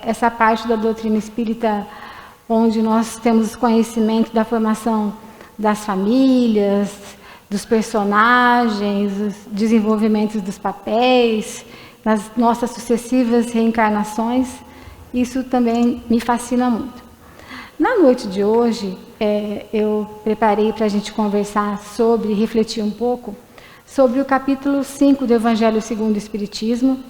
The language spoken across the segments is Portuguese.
essa parte da doutrina espírita onde nós temos conhecimento da formação das famílias, dos personagens, os desenvolvimentos dos papéis, nas nossas sucessivas reencarnações, isso também me fascina muito. Na noite de hoje, eu preparei para a gente conversar sobre, refletir um pouco, sobre o capítulo 5 do Evangelho segundo o Espiritismo,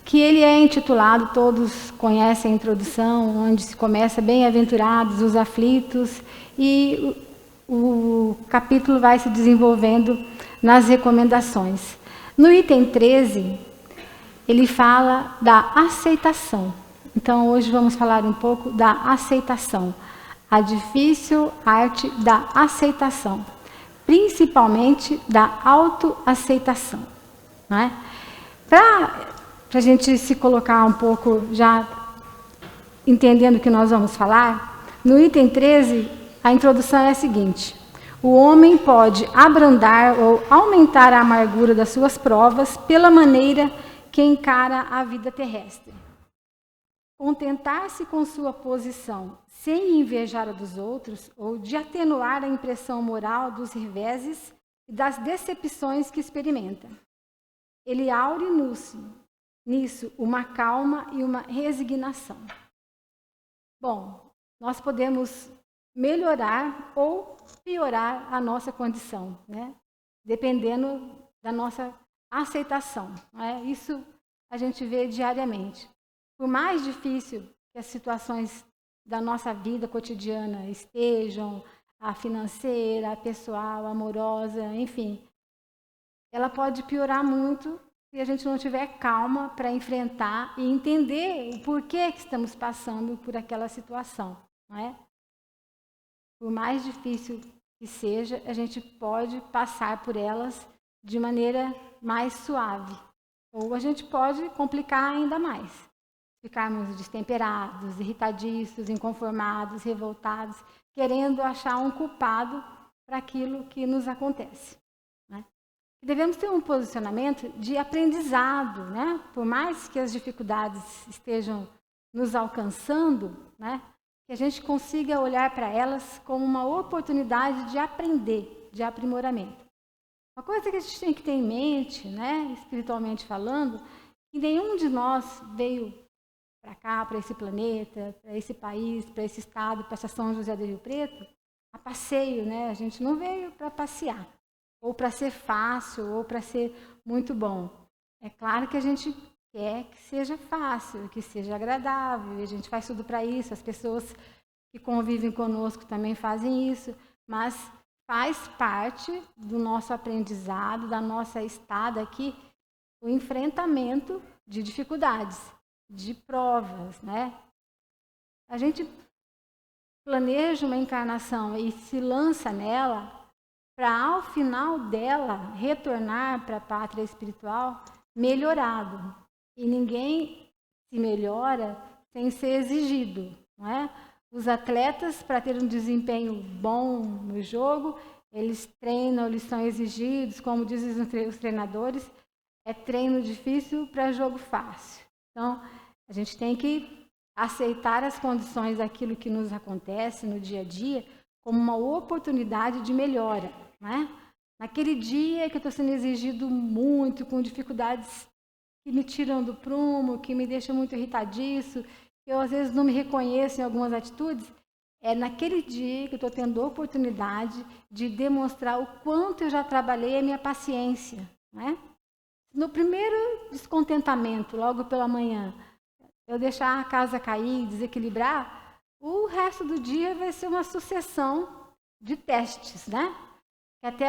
que ele é intitulado, todos conhecem a introdução, onde se começa bem-aventurados os aflitos, e o capítulo vai se desenvolvendo nas recomendações. No item 13, ele fala da aceitação. Então, hoje vamos falar um pouco da aceitação, a difícil arte da aceitação, principalmente da autoaceitação, não é? Para a gente se colocar um pouco já entendendo o que nós vamos falar, no item 13, a introdução é a seguinte: o homem pode abrandar ou aumentar a amargura das suas provas pela maneira que encara a vida terrestre. Contentar-se com sua posição sem invejar a dos outros ou de atenuar a impressão moral dos reveses e das decepções que experimenta. Ele aure nisso uma calma e uma resignação. Bom, nós podemos melhorar ou piorar a nossa condição, né? Dependendo da nossa aceitação, né? Isso a gente vê diariamente. Por mais difícil que as situações da nossa vida cotidiana estejam, a financeira, a pessoal, a amorosa, enfim, ela pode piorar muito se a gente não tiver calma para enfrentar e entender o porquê que estamos passando por aquela situação, não é? Por mais difícil que seja, a gente pode passar por elas de maneira mais suave. Ou a gente pode complicar ainda mais. Ficarmos destemperados, irritadiços, inconformados, revoltados, querendo achar um culpado para aquilo que nos acontece, né? Devemos ter um posicionamento de aprendizado, né? Por mais que as dificuldades estejam nos alcançando, né? Que a gente consiga olhar para elas como uma oportunidade de aprender, de aprimoramento. Uma coisa que a gente tem que ter em mente, né? Espiritualmente falando, que nenhum de nós veio para cá, para esse planeta, para esse país, para esse estado, para essa São José do Rio Preto, a passeio, né? A gente não veio para passear, ou para ser fácil, ou para ser muito bom. É claro que a gente quer que seja fácil, que seja agradável, e a gente faz tudo para isso, as pessoas que convivem conosco também fazem isso, mas faz parte do nosso aprendizado, da nossa estada aqui, o enfrentamento de dificuldades, de provas, né? A gente planeja uma encarnação e se lança nela para, ao final dela, retornar para a pátria espiritual melhorado. E ninguém se melhora sem ser exigido, não é? Os atletas, para ter um desempenho bom no jogo, eles treinam, eles são exigidos, como dizem os treinadores, é treino difícil para jogo fácil. Então, a gente tem que aceitar as condições daquilo que nos acontece no dia a dia como uma oportunidade de melhora, né? Naquele dia que eu estou sendo exigido muito, com dificuldades que me tiram do prumo, que me deixam muito irritadiço, que eu às vezes não me reconheço em algumas atitudes, é naquele dia que eu estou tendo a oportunidade de demonstrar o quanto eu já trabalhei a minha paciência, né? No primeiro descontentamento, logo pela manhã, eu deixar a casa cair, desequilibrar, o resto do dia vai ser uma sucessão de testes, né? Que até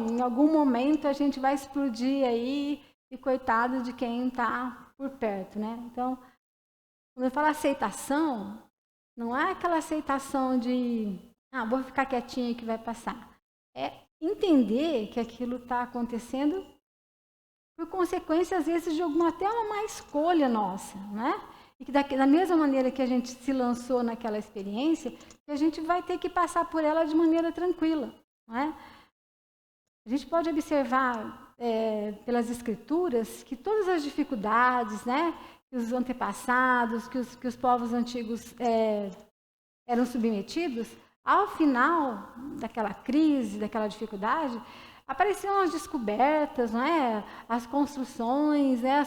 em algum momento a gente vai explodir aí e coitado de quem está por perto, né? Então, quando eu falo aceitação, não é aquela aceitação de vou ficar quietinha que vai passar. É entender que aquilo está acontecendo por consequência, às vezes, de até uma má escolha nossa, né? E que da mesma maneira que a gente se lançou naquela experiência, a gente vai ter que passar por ela de maneira tranquila, não é? A gente pode observar pelas escrituras que todas as dificuldades, né, os antepassados, que os povos antigos eram submetidos, ao final daquela crise, daquela dificuldade, apareciam as descobertas, não é? As construções, né?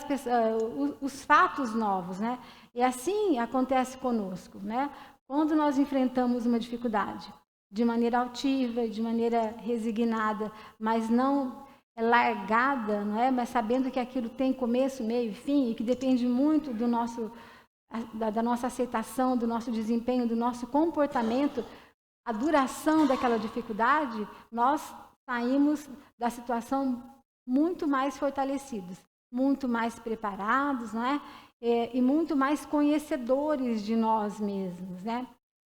Os fatos novos, né? E assim acontece conosco, né? Quando nós enfrentamos uma dificuldade, de maneira altiva, de maneira resignada, mas não largada, não é? Mas sabendo que aquilo tem começo, meio e fim, e que depende muito do da nossa aceitação, do nosso desempenho, do nosso comportamento, a duração daquela dificuldade, nós saímos da situação muito mais fortalecidos, muito mais preparados, não é? E muito mais conhecedores de nós mesmos, né?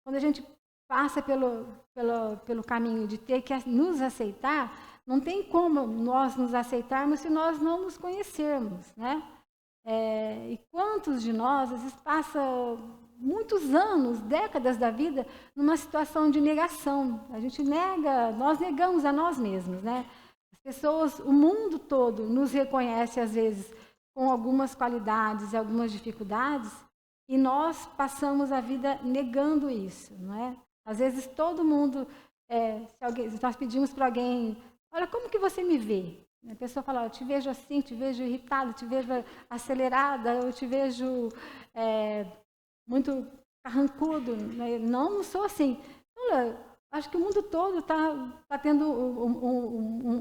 Quando a gente passa pelo caminho de ter que nos aceitar, não tem como nós nos aceitarmos se nós não nos conhecermos, né? E quantos de nós, às vezes, passam muitos anos, décadas da vida, numa situação de negação. A gente nega, nós negamos a nós mesmos, né? As pessoas, o mundo todo nos reconhece, às vezes, com algumas qualidades e algumas dificuldades, e nós passamos a vida negando isso, não é? Às vezes todo mundo, se nós pedimos para alguém, olha, como que você me vê? A pessoa fala, eu te vejo assim, te vejo irritada, te vejo acelerada, eu te vejo muito carrancudo. Não sou assim. Olha, acho que o mundo todo está tendo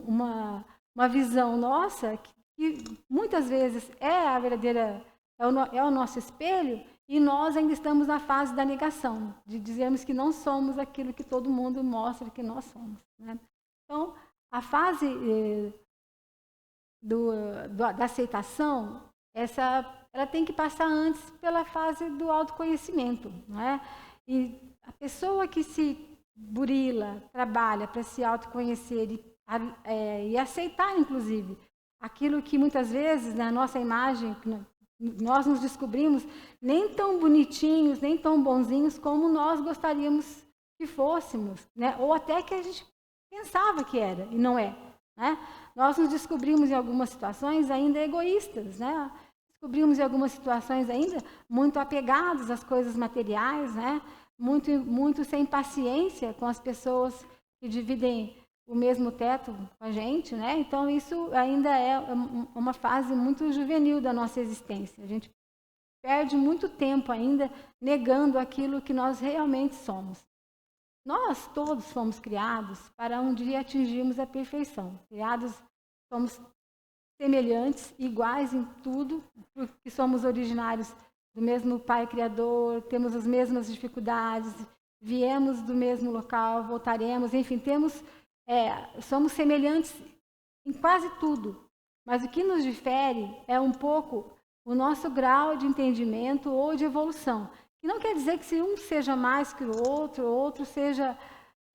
uma visão nossa que muitas vezes é a verdadeira, é o nosso espelho, e nós ainda estamos na fase da negação, de dizermos que não somos aquilo que todo mundo mostra que nós somos, né? Então, a fase da aceitação, ela tem que passar antes pela fase do autoconhecimento, não é? E a pessoa que se burila, trabalha para se autoconhecer e aceitar, inclusive, aquilo que muitas vezes, na nossa imagem, nós nos descobrimos nem tão bonitinhos, nem tão bonzinhos como nós gostaríamos que fôssemos, né? Ou até que a gente pensava que era, e não é, né? Nós nos descobrimos em algumas situações ainda egoístas, né? Descobrimos em algumas situações ainda muito apegados às coisas materiais, né? Muito sem paciência com as pessoas que dividem o mesmo teto com a gente, né? Então, isso ainda é uma fase muito juvenil da nossa existência. A gente perde muito tempo ainda negando aquilo que nós realmente somos. Nós todos fomos criados para um dia atingirmos a perfeição. Somos semelhantes, iguais em tudo, porque somos originários do mesmo Pai Criador, temos as mesmas dificuldades, viemos do mesmo local, voltaremos, enfim, somos semelhantes em quase tudo. Mas o que nos difere é um pouco o nosso grau de entendimento ou de evolução. E não quer dizer que se um seja mais que o outro seja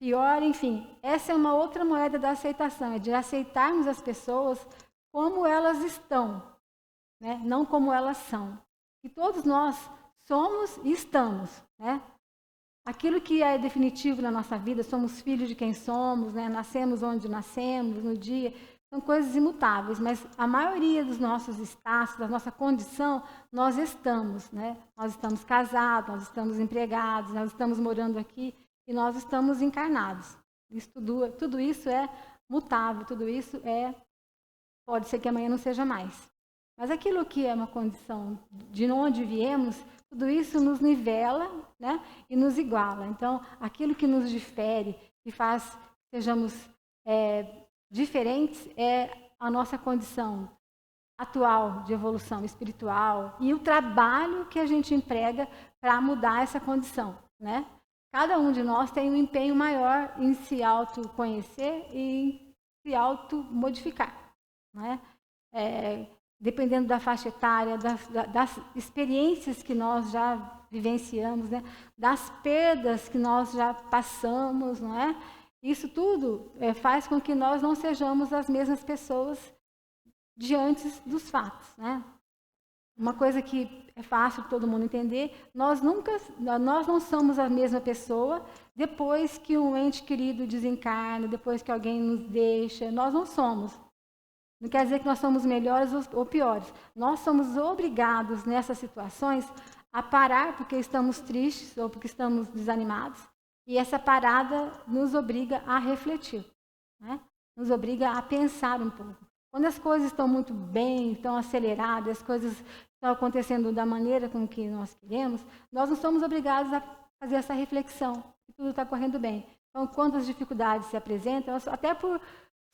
pior, enfim. Essa é uma outra moeda da aceitação, é de aceitarmos as pessoas como elas estão, né? Não como elas são. E todos nós somos e estamos, né? Aquilo que é definitivo na nossa vida, somos filhos de quem somos, né? Nascemos onde nascemos, no dia, são coisas imutáveis, mas a maioria dos nossos status, da nossa condição, nós estamos, né? Nós estamos casados, nós estamos empregados, nós estamos morando aqui e nós estamos encarnados. Tudo isso é mutável, tudo isso pode ser que amanhã não seja mais. Mas aquilo que é uma condição de onde viemos, tudo isso nos nivela, né? E nos iguala. Então, aquilo que nos difere, que faz que sejamos diferentes, é a nossa condição atual de evolução espiritual e o trabalho que a gente emprega para mudar essa condição, né? Cada um de nós tem um empenho maior em se autoconhecer e em se automodificar, né? Dependendo da faixa etária, das experiências que nós já vivenciamos, né? Das perdas que nós já passamos, não é? Isso tudo faz com que nós não sejamos as mesmas pessoas diante dos fatos, né? Uma coisa que é fácil todo mundo entender, nós não somos a mesma pessoa depois que um ente querido desencarna, depois que alguém nos deixa, nós não somos. Não quer dizer que nós somos melhores ou piores. Nós somos obrigados, nessas situações, a parar porque estamos tristes ou porque estamos desanimados. E essa parada nos obriga a refletir, né? Nos obriga a pensar um pouco. Quando as coisas estão muito bem, estão aceleradas, as coisas estão acontecendo da maneira com que nós queremos, nós não somos obrigados a fazer essa reflexão, que tudo está correndo bem. Então, quando as dificuldades se apresentam, até por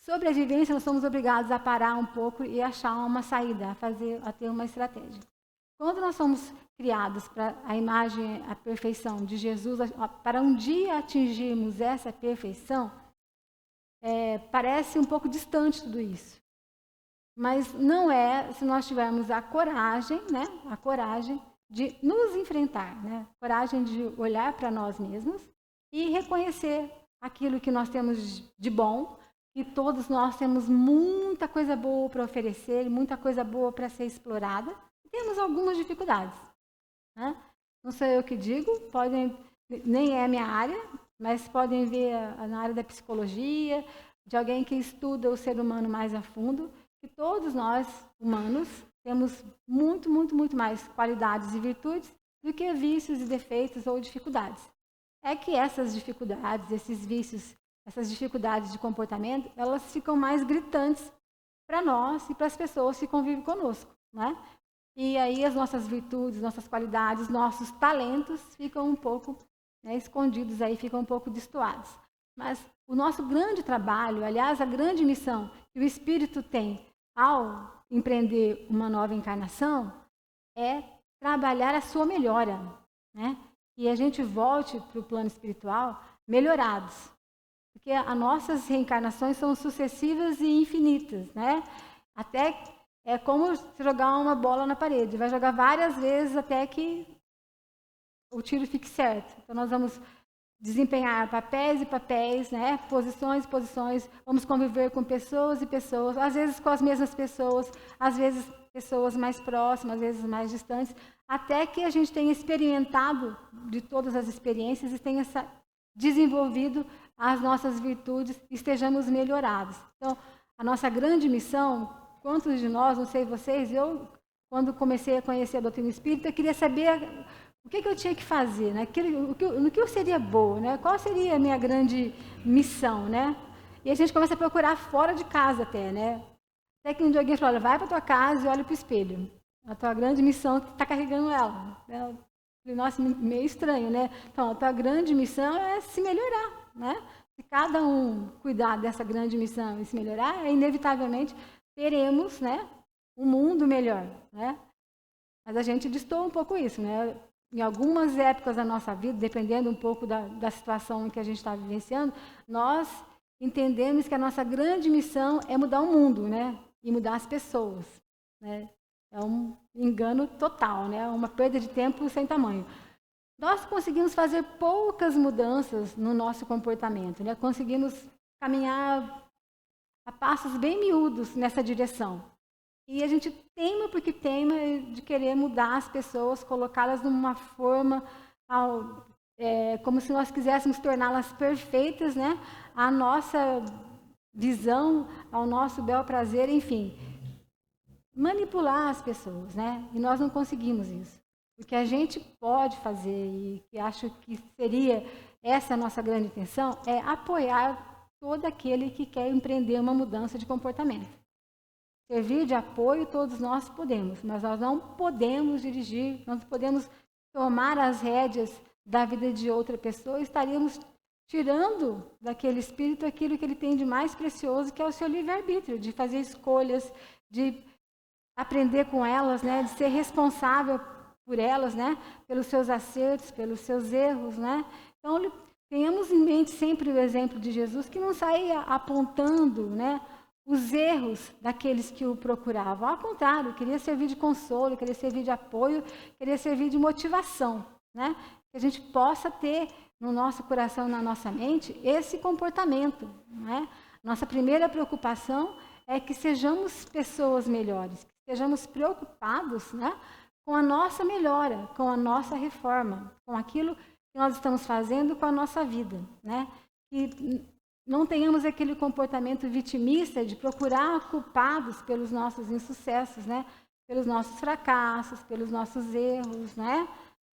sobrevivência, nós somos obrigados a parar um pouco e achar uma saída, a ter uma estratégia. Quando nós somos criados para a imagem, a perfeição de Jesus, para um dia atingirmos essa perfeição, parece um pouco distante tudo isso. Mas não é se nós tivermos a coragem, né? A coragem de nos enfrentar, né? A coragem de olhar para nós mesmos e reconhecer aquilo que nós temos de bom, que todos nós temos muita coisa boa para oferecer, muita coisa boa para ser explorada. Temos algumas dificuldades, né? Não sou eu que digo, nem é a minha área, mas podem ver na área da psicologia, de alguém que estuda o ser humano mais a fundo, que todos nós, humanos, temos muito, muito, muito mais qualidades e virtudes do que vícios e defeitos ou dificuldades. É que essas dificuldades, esses vícios, essas dificuldades de comportamento, elas ficam mais gritantes para nós e para as pessoas que convivem conosco, né? E aí as nossas virtudes, nossas qualidades, nossos talentos ficam um pouco, né, escondidos aí, ficam um pouco destoados. Mas o nosso grande trabalho, aliás, a grande missão que o Espírito tem ao empreender uma nova encarnação é trabalhar a sua melhora, né? E a gente volte para o plano espiritual melhorados. Porque as nossas reencarnações são sucessivas e infinitas, né? Até é como jogar uma bola na parede. Vai jogar várias vezes até que o tiro fique certo. Então, nós vamos desempenhar papéis e papéis, né? Posições e posições. Vamos conviver com pessoas e pessoas, às vezes com as mesmas pessoas, às vezes pessoas mais próximas, às vezes mais distantes, até que a gente tenha experimentado de todas as experiências e tenha desenvolvido as nossas virtudes e estejamos melhorados. Então, a nossa grande missão, quantos de nós, não sei vocês, eu, quando comecei a conhecer a doutrina espírita, queria saber o que eu tinha que fazer, né? No que eu seria boa, né? Qual seria a minha grande missão, né? E a gente começa a procurar fora de casa até, né? Até que um dia alguém falou, olha, vai para tua casa e olha para o espelho. A tua grande missão está carregando ela. Eu falei, nossa, meio estranho, né? Então, a tua grande missão é se melhorar, né? Se cada um cuidar dessa grande missão e se melhorar, inevitavelmente teremos, né, um mundo melhor, né? Mas a gente destoa um pouco isso, né? Em algumas épocas da nossa vida, dependendo um pouco da situação em que a gente está vivenciando, nós entendemos que a nossa grande missão é mudar o mundo, né? E mudar as pessoas, né? É um engano total, né? Uma perda de tempo sem tamanho. Nós conseguimos fazer poucas mudanças no nosso comportamento, né? Conseguimos caminhar a passos bem miúdos nessa direção. E a gente teima porque teima de querer mudar as pessoas, colocá-las numa forma, como se nós quiséssemos torná-las perfeitas, né? À nossa visão, ao nosso bel prazer, enfim. Manipular as pessoas, né? E nós não conseguimos isso. O que a gente pode fazer, e que acho que seria essa a nossa grande intenção, é apoiar todo aquele que quer empreender uma mudança de comportamento. Servir de apoio todos nós podemos, mas nós não podemos dirigir, não podemos tomar as rédeas da vida de outra pessoa, estaríamos tirando daquele espírito aquilo que ele tem de mais precioso, que é o seu livre-arbítrio, de fazer escolhas, de aprender com elas, né, de ser responsável por elas, né, pelos seus acertos, pelos seus erros, né? Então, tenhamos em mente sempre o exemplo de Jesus, que não saía apontando, né, os erros daqueles que o procuravam. Ao contrário, queria servir de consolo, queria servir de apoio, queria servir de motivação, né? Que a gente possa ter no nosso coração, na nossa mente, esse comportamento, né? Nossa primeira preocupação é que sejamos pessoas melhores, que sejamos preocupados, né, com a nossa melhora, com a nossa reforma, com aquilo que nós estamos fazendo com a nossa vida, né? E não tenhamos aquele comportamento vitimista de procurar culpados pelos nossos insucessos, né? Pelos nossos fracassos, pelos nossos erros, né?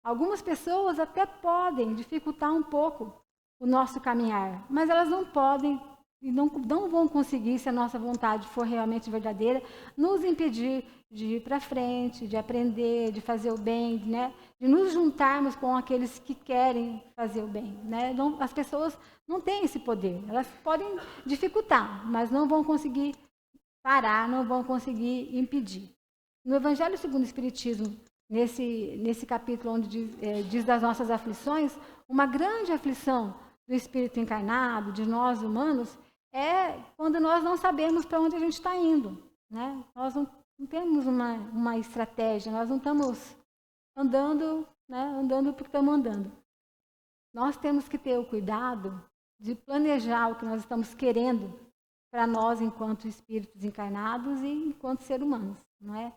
Algumas pessoas até podem dificultar um pouco o nosso caminhar, mas elas não podem e não vão conseguir, se a nossa vontade for realmente verdadeira, nos impedir de ir para frente, de aprender, de fazer o bem, né? De nos juntarmos com aqueles que querem fazer o bem, né? Não, as pessoas não têm esse poder, elas podem dificultar, mas não vão conseguir parar, não vão conseguir impedir. No Evangelho segundo o Espiritismo, nesse capítulo onde diz das nossas aflições, uma grande aflição do espírito encarnado, de nós humanos, é quando nós não sabemos para onde a gente está indo, né? Nós não temos uma estratégia, nós não estamos andando, né? Andando porque estamos andando. Nós temos que ter o cuidado de planejar o que nós estamos querendo para nós enquanto espíritos encarnados e enquanto seres humanos, não é?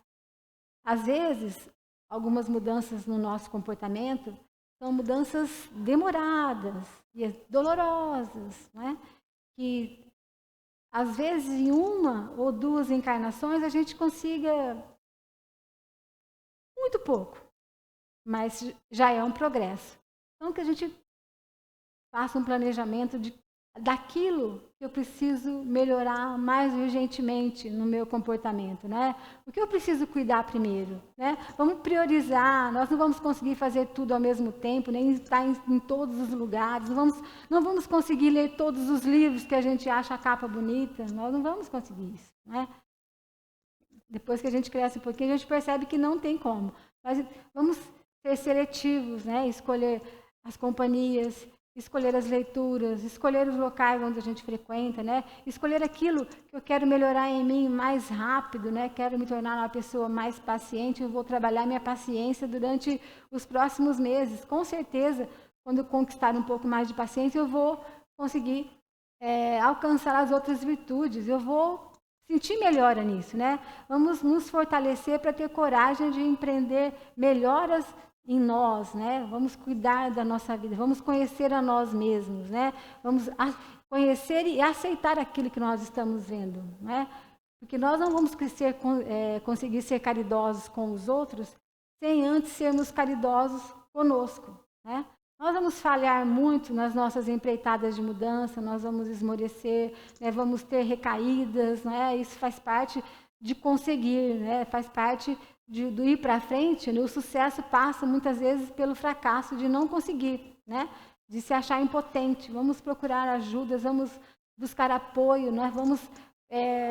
Às vezes, algumas mudanças no nosso comportamento são mudanças demoradas e dolorosas, né? Que às vezes em uma ou duas encarnações a gente consiga muito pouco, mas já é um progresso. Então que a gente faça um planejamento daquilo que eu preciso melhorar mais urgentemente no meu comportamento, né? O que eu preciso cuidar primeiro, né? Vamos priorizar, nós não vamos conseguir fazer tudo ao mesmo tempo, nem estar em todos os lugares, não vamos conseguir ler todos os livros que a gente acha a capa bonita, nós não vamos conseguir isso, né? Depois que a gente cresce um pouquinho, a gente percebe que não tem como. Mas vamos ser seletivos, né? Escolher as companhias, escolher as leituras, escolher os locais onde a gente frequenta, né? Escolher aquilo que eu quero melhorar em mim mais rápido, né? Quero me tornar uma pessoa mais paciente, eu vou trabalhar minha paciência durante os próximos meses. Com certeza, quando eu conquistar um pouco mais de paciência, eu vou conseguir alcançar as outras virtudes, eu vou sentir melhora nisso, né? Vamos nos fortalecer para ter coragem de empreender melhoras em nós, né? Vamos cuidar da nossa vida, vamos conhecer a nós mesmos, né? Vamos conhecer e aceitar aquilo que nós estamos vendo, né? Porque nós não vamos conseguir ser caridosos com os outros sem antes sermos caridosos conosco, né? Nós vamos falhar muito nas nossas empreitadas de mudança, nós vamos esmorecer, né? Vamos ter recaídas, né? Isso faz parte de conseguir, né? Faz parte do ir para frente, né? O sucesso passa muitas vezes pelo fracasso de não conseguir, né? De se achar impotente. Vamos procurar ajudas, vamos buscar apoio, né? Vamos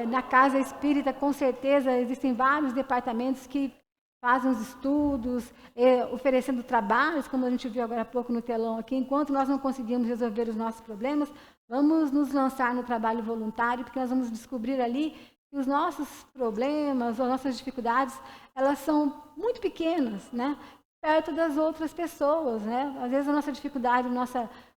na casa espírita, com certeza existem vários departamentos que fazem os estudos, oferecendo trabalhos, como a gente viu agora há pouco no telão aqui. Enquanto nós não conseguimos resolver os nossos problemas, vamos nos lançar no trabalho voluntário, porque nós vamos descobrir ali que os nossos problemas, as nossas dificuldades, elas são muito pequenas, né? Perto das outras pessoas, né? Às vezes a nossa dificuldade,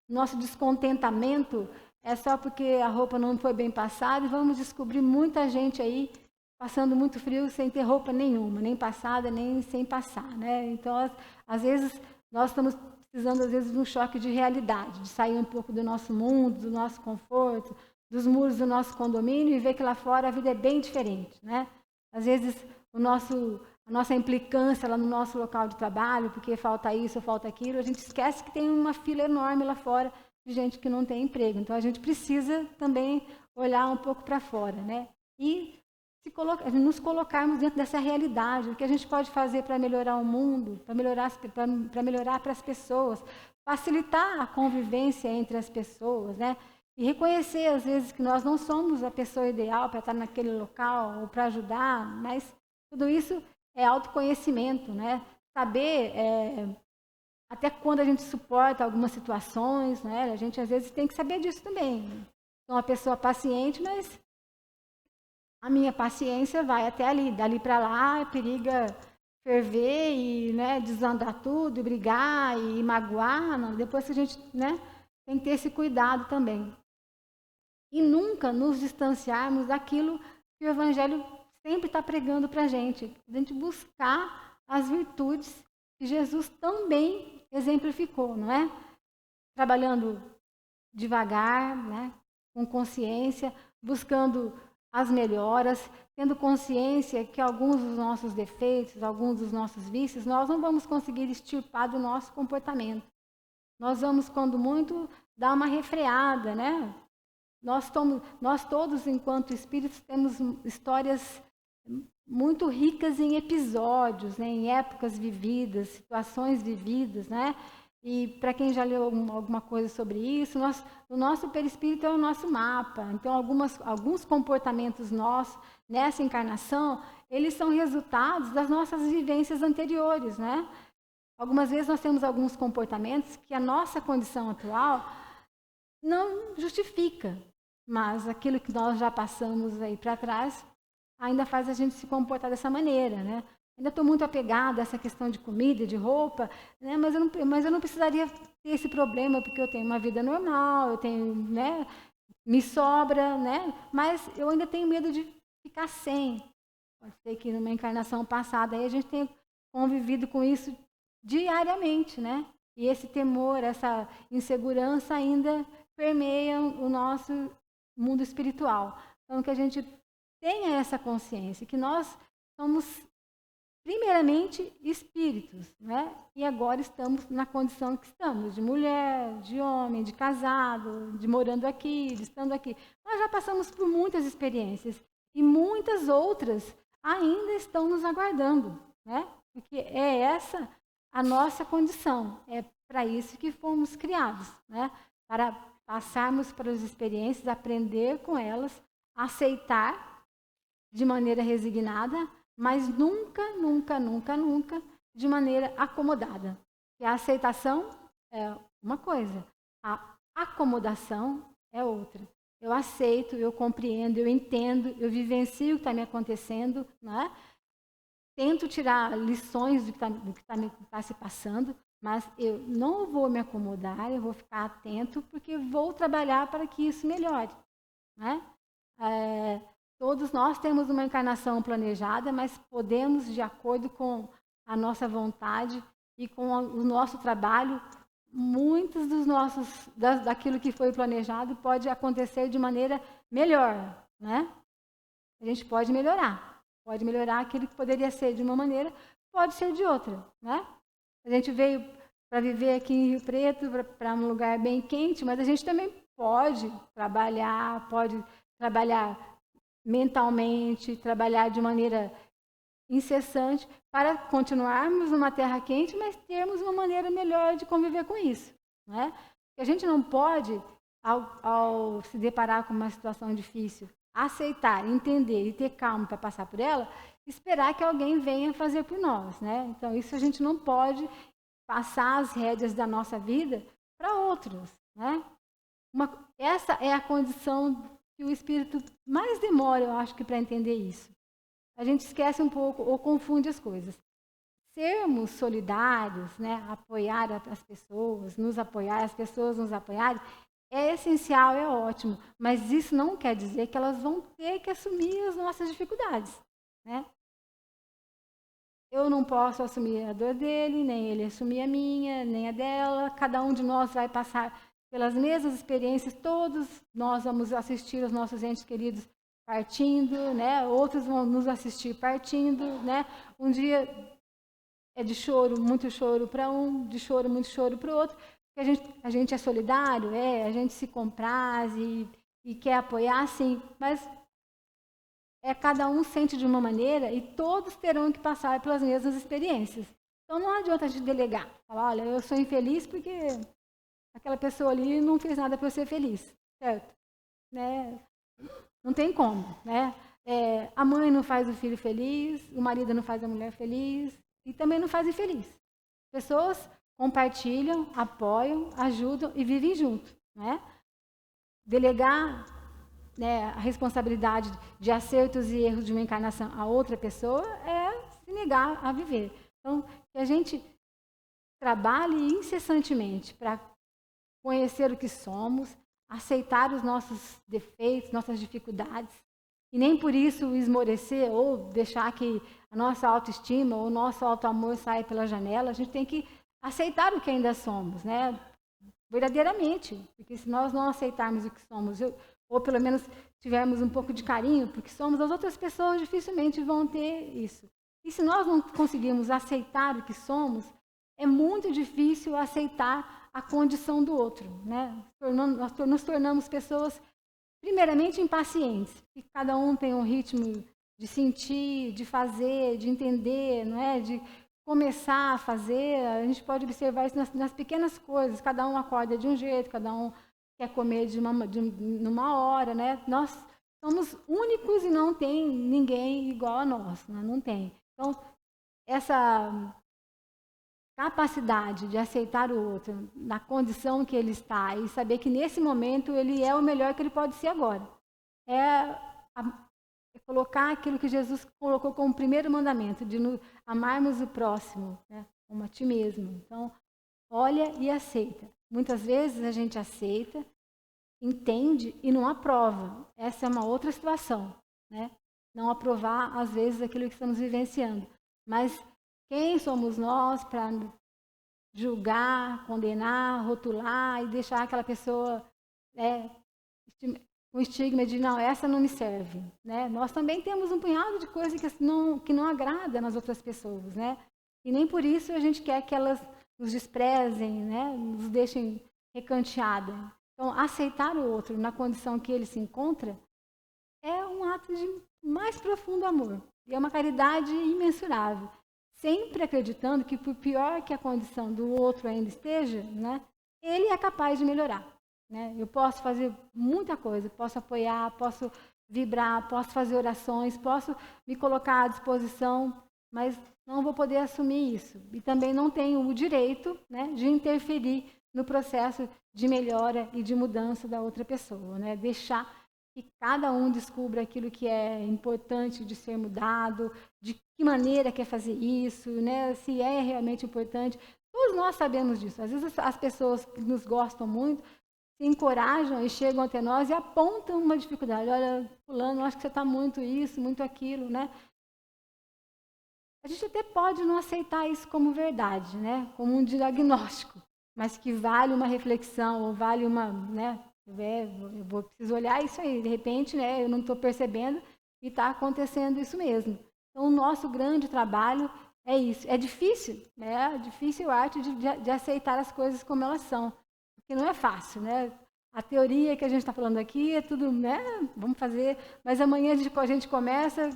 nosso descontentamento é só porque a roupa não foi bem passada, e vamos descobrir muita gente aí passando muito frio sem ter roupa nenhuma, nem passada, nem sem passar, né? Então, às vezes, nós estamos precisando, às vezes, de um choque de realidade, de sair um pouco do nosso mundo, do nosso conforto, dos muros do nosso condomínio e ver que lá fora a vida é bem diferente, né? Às vezes, a nossa implicância lá no nosso local de trabalho, porque falta isso, falta aquilo, a gente esquece que tem uma fila enorme lá fora de gente que não tem emprego. Então, a gente precisa também olhar um pouco para fora, né? E nos colocarmos dentro dessa realidade, o que a gente pode fazer para melhorar o mundo, para melhorar para as pessoas, facilitar a convivência entre as pessoas, né? E reconhecer, às vezes, que nós não somos a pessoa ideal para estar naquele local ou para ajudar, mas tudo isso é autoconhecimento, né? Saber até quando a gente suporta algumas situações, né? A gente, às vezes, tem que saber disso também. Sou uma pessoa paciente, mas a minha paciência vai até ali, dali para lá, periga ferver e, né, desandar tudo, e brigar e magoar. Não. Depois que a gente, né, tem que ter esse cuidado também. E nunca nos distanciarmos daquilo que o Evangelho sempre está pregando para a gente buscar as virtudes que Jesus também exemplificou, não é? Trabalhando devagar, né, com consciência, buscando as melhoras, tendo consciência que alguns dos nossos defeitos, alguns dos nossos vícios, nós não vamos conseguir extirpar do nosso comportamento. Nós vamos, quando muito, dar uma refreada, né? Nós todos, enquanto espíritos, temos histórias muito ricas em episódios, né? Em épocas vividas, situações vividas, né? E para quem já leu alguma coisa sobre isso, o nosso perispírito é o nosso mapa. Então, alguns comportamentos nossos nessa encarnação, eles são resultados das nossas vivências anteriores, né? Algumas vezes nós temos alguns comportamentos que a nossa condição atual não justifica, mas aquilo que nós já passamos aí para trás ainda faz a gente se comportar dessa maneira, né? Ainda estou muito apegada a essa questão de comida, de roupa, né? Mas eu não precisaria ter esse problema, porque eu tenho uma vida normal, eu tenho, né? Me sobra, né? Mas eu ainda tenho medo de ficar sem. Pode ser que numa encarnação passada aí a gente tenha convivido com isso diariamente, né? E esse temor, essa insegurança ainda permeia o nosso mundo espiritual. Então, que a gente tenha essa consciência, que nós somos primeiramente espíritos, né? E agora estamos na condição que estamos, de mulher, de homem, de casado, de morando aqui, de estando aqui. Nós já passamos por muitas experiências e muitas outras ainda estão nos aguardando, né? Porque é essa a nossa condição, é para isso que fomos criados, né? Para passarmos pelas experiências, aprender com elas, aceitar de maneira resignada, mas nunca, nunca, nunca, nunca de maneira acomodada. E a aceitação é uma coisa, a acomodação é outra. Eu aceito, eu compreendo, eu entendo, eu vivencio o que está me acontecendo, né? Tento tirar lições do que está se passando, mas eu não vou me acomodar, eu vou ficar atento, porque vou trabalhar para que isso melhore, né? Todos nós temos uma encarnação planejada, mas podemos, de acordo com a nossa vontade e com o nosso trabalho, muitos daquilo que foi planejado pode acontecer de maneira melhor, né? A gente pode melhorar aquilo que poderia ser de uma maneira, pode ser de outra, né? A gente veio para viver aqui em Rio Preto, para um lugar bem quente, mas a gente também pode trabalhar mentalmente, trabalhar de maneira incessante para continuarmos numa terra quente, mas termos uma maneira melhor de conviver com isso, né? A gente não pode, ao se deparar com uma situação difícil, aceitar, entender e ter calma para passar por ela, esperar que alguém venha fazer por nós, né? Então, isso a gente não pode passar as rédeas da nossa vida para outros, né? Essa é a condição que o espírito mais demora, eu acho, que para entender isso. A gente esquece um pouco ou confunde as coisas. Sermos solidários, né, apoiar as pessoas, as pessoas nos apoiarem, é essencial, é ótimo, mas isso não quer dizer que elas vão ter que assumir as nossas dificuldades, né? Eu não posso assumir a dor dele, nem ele assumir a minha, nem a dela. Cada um de nós vai passar pelas mesmas experiências, todos nós vamos assistir os nossos entes queridos partindo, né? Outros vão nos assistir partindo, né? Um dia é de choro, muito choro para um, de choro, muito choro para o outro. A gente é solidário, a gente se compraz e quer apoiar, sim, mas cada um sente de uma maneira e todos terão que passar pelas mesmas experiências. Então não adianta a gente delegar, falar, olha, eu sou infeliz porque aquela pessoa ali não fez nada para eu ser feliz, certo? Né? Não tem como, né? A mãe não faz o filho feliz, o marido não faz a mulher feliz e também não faz infeliz. Pessoas compartilham, apoiam, ajudam e vivem junto, né? Delegar, né, a responsabilidade de acertos e erros de uma encarnação a outra pessoa é se negar a viver. Então, que a gente trabalhe incessantemente para conhecer o que somos, aceitar os nossos defeitos, nossas dificuldades, e nem por isso esmorecer ou deixar que a nossa autoestima ou o nosso auto-amor saia pela janela. A gente tem que aceitar o que ainda somos, né? Verdadeiramente, porque se nós não aceitarmos o que somos, ou pelo menos tivermos um pouco de carinho, porque somos, as outras pessoas dificilmente vão ter isso. E se nós não conseguirmos aceitar o que somos, é muito difícil aceitar a condição do outro, né? Nós nos tornamos pessoas, primeiramente, impacientes, que cada um tem um ritmo de sentir, de fazer, de entender, não é? De começar a fazer. A gente pode observar isso nas pequenas coisas. Cada um acorda de um jeito, cada um quer comer numa hora, né? Nós somos únicos e não tem ninguém igual a nós, né? Não tem. Então, essa capacidade de aceitar o outro na condição que ele está e saber que nesse momento ele é o melhor que ele pode ser agora. É colocar aquilo que Jesus colocou como primeiro mandamento, de amarmos o próximo, né, como a ti mesmo. Então, olha e aceita. Muitas vezes a gente aceita, entende e não aprova. Essa é uma outra situação, né? Não aprovar, às vezes, aquilo que estamos vivenciando. Mas quem somos nós para julgar, condenar, rotular e deixar aquela pessoa com estigma de, não, essa não me serve, né? Nós também temos um punhado de coisas que não agrada nas outras pessoas, né? E nem por isso a gente quer que elas nos desprezem, né? Nos deixem recanteada. Então, aceitar o outro na condição que ele se encontra é um ato de mais profundo amor. E é uma caridade imensurável. Sempre acreditando que, por pior que a condição do outro ainda esteja, né, ele é capaz de melhorar. Né? Eu posso fazer muita coisa, posso apoiar, posso vibrar, posso fazer orações, posso me colocar à disposição, mas não vou poder assumir isso. E também não tenho o direito, né, de interferir no processo de melhora e de mudança da outra pessoa. Né? Deixar que cada um descubra aquilo que é importante de ser mudado, de que maneira quer fazer isso, né? Se é realmente importante. Todos nós sabemos disso. Às vezes as pessoas que nos gostam muito se encorajam e chegam até nós e apontam uma dificuldade. Olha, fulano, acho que você está muito isso, muito aquilo, né? A gente até pode não aceitar isso como verdade, né? Como um diagnóstico, mas que vale uma reflexão, ou vale uma, né? Eu preciso olhar isso aí, de repente, né, eu não estou percebendo e está acontecendo isso mesmo. Então, o nosso grande trabalho é isso. É difícil, né? É difícil a arte de aceitar as coisas como elas são, porque não é fácil, né? A teoria que a gente está falando aqui é tudo, né? Vamos fazer, mas amanhã a gente começa,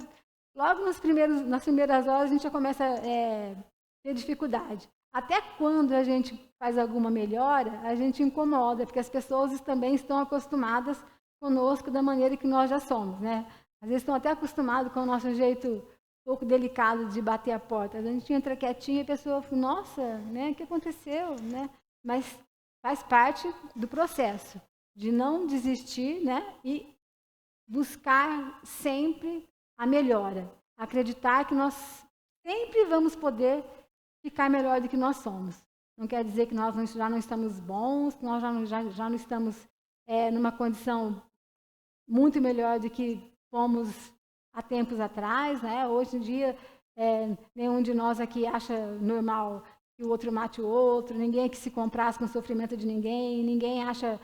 logo nas primeiras horas a gente já começa a ter dificuldade. Até quando a gente faz alguma melhora, a gente incomoda, porque as pessoas também estão acostumadas conosco da maneira que nós já somos, né? Às vezes estão até acostumados com o nosso jeito um pouco delicado de bater a porta. A gente entra quietinho e a pessoa fala, nossa, né, o que aconteceu? Né? Mas faz parte do processo de não desistir, né, e buscar sempre a melhora. Acreditar que nós sempre vamos poder ficar melhor do que nós somos. Não quer dizer que nós já não estamos bons, que nós já não estamos numa condição muito melhor do que fomos há tempos atrás. Né? Hoje em dia, nenhum de nós aqui acha normal que o outro mate o outro, ninguém que se comprasse com o sofrimento de ninguém, ninguém acha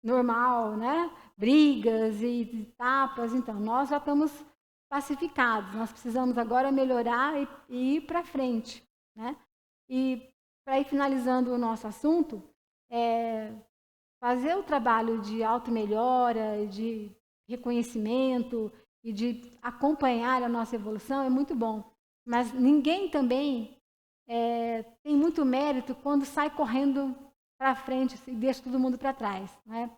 normal, né? Brigas e tapas. Então, nós já estamos pacificados, nós precisamos agora melhorar e ir para frente. Né? E para ir finalizando o nosso assunto, fazer o trabalho de auto-melhora, de reconhecimento e de acompanhar a nossa evolução é muito bom. Mas ninguém também tem muito mérito quando sai correndo para frente e deixa todo mundo para trás. Né?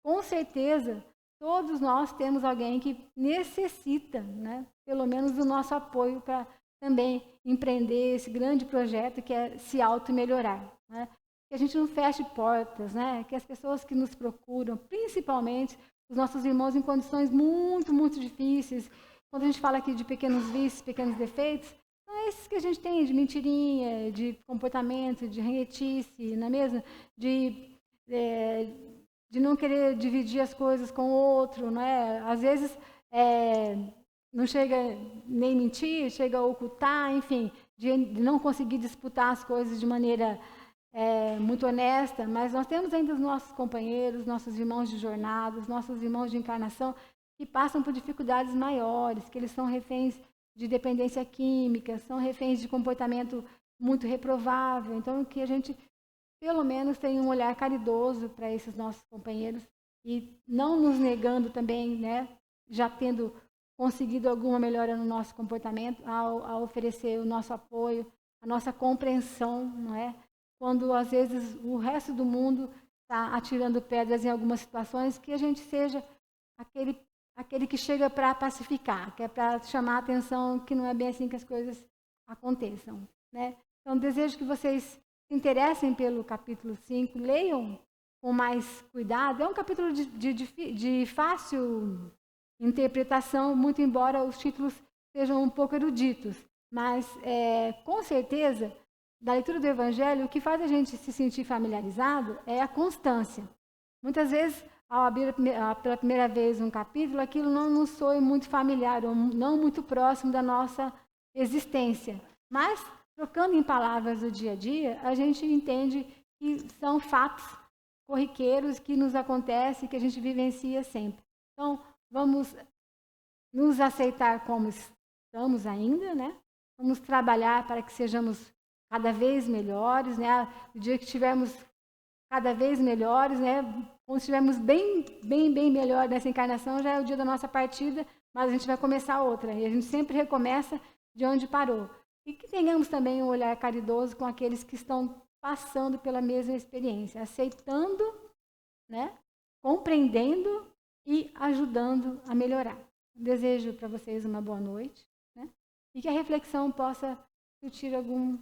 Com certeza, todos nós temos alguém que necessita, né, pelo menos do nosso apoio para também empreender esse grande projeto que é se auto-melhorar. Né? Que a gente não feche portas, né? Que as pessoas que nos procuram, principalmente os nossos irmãos em condições muito, muito difíceis, quando a gente fala aqui de pequenos vícios, pequenos defeitos, são esses que a gente tem, de mentirinha, de comportamento, de ranhetice, não é mesmo? De não querer dividir as coisas com o outro, não é? Às vezes não chega nem mentir, chega a ocultar, enfim, de não conseguir disputar as coisas de maneira muito honesta, mas nós temos ainda os nossos companheiros, nossos irmãos de jornada, os nossos irmãos de encarnação, que passam por dificuldades maiores, que eles são reféns de dependência química, são reféns de comportamento muito reprovável. Então, que a gente, pelo menos, tenha um olhar caridoso para esses nossos companheiros e não nos negando também, né, já tendo conseguido alguma melhora no nosso comportamento, a oferecer o nosso apoio, a nossa compreensão, não é? Quando, às vezes, o resto do mundo está atirando pedras em algumas situações, que a gente seja aquele que chega para pacificar, que é para chamar a atenção que não é bem assim que as coisas aconteçam, né? Então, desejo que vocês se interessem pelo capítulo 5, leiam com mais cuidado. É um capítulo de fácil interpretação, muito embora os títulos sejam um pouco eruditos, mas, com certeza, da leitura do Evangelho, o que faz a gente se sentir familiarizado é a constância. Muitas vezes, ao abrir pela primeira vez um capítulo, aquilo não nos soe muito familiar, ou não muito próximo da nossa existência. Mas, trocando em palavras do dia a dia, a gente entende que são fatos corriqueiros que nos acontecem, que a gente vivencia sempre. Então, vamos nos aceitar como estamos ainda, né? Vamos trabalhar para que sejamos cada vez melhores, né? O dia que estivermos cada vez melhores, né? Quando estivermos bem melhor nessa encarnação, já é o dia da nossa partida, mas a gente vai começar outra. E a gente sempre recomeça de onde parou. E que tenhamos também um olhar caridoso com aqueles que estão passando pela mesma experiência, aceitando, né? Compreendendo e ajudando a melhorar. Desejo para vocês uma boa noite, né? E que a reflexão possa surtir algum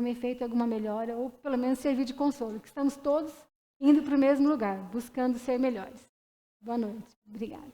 efeito, alguma melhora, ou pelo menos servir de consolo, que estamos todos indo para o mesmo lugar, buscando ser melhores. Boa noite. Obrigada.